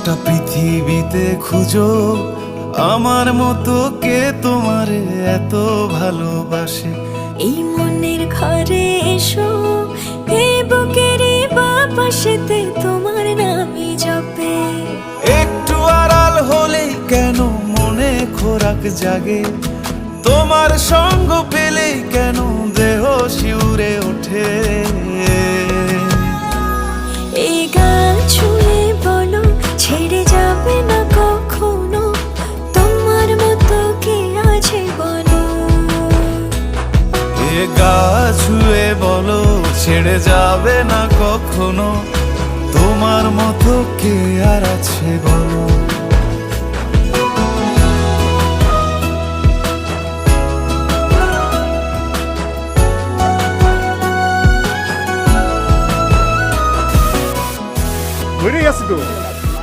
গোটা পৃথিবীতে খুঁজো আমার মতো কে তোমারে এত ভালোবাসে। এই মনের ঘরে এসো, এই বুকেরই বাপাশেতে তোমার নামই জপে। একটু আড়াল হলেই কেন মনে খোরাক জাগে, তোমার সঙ্গ পেলেই কেন দেহ শিউরে ওঠে। এই গান ছুঁয়ে বলো ছেড়ে যাবে না কখনো, তোমার মতো কে আছে বলো। এ গা ছুঁয়ে বলো ছেড়ে যাবে না কখনো, তোমার মতো কে আর আছে বলো।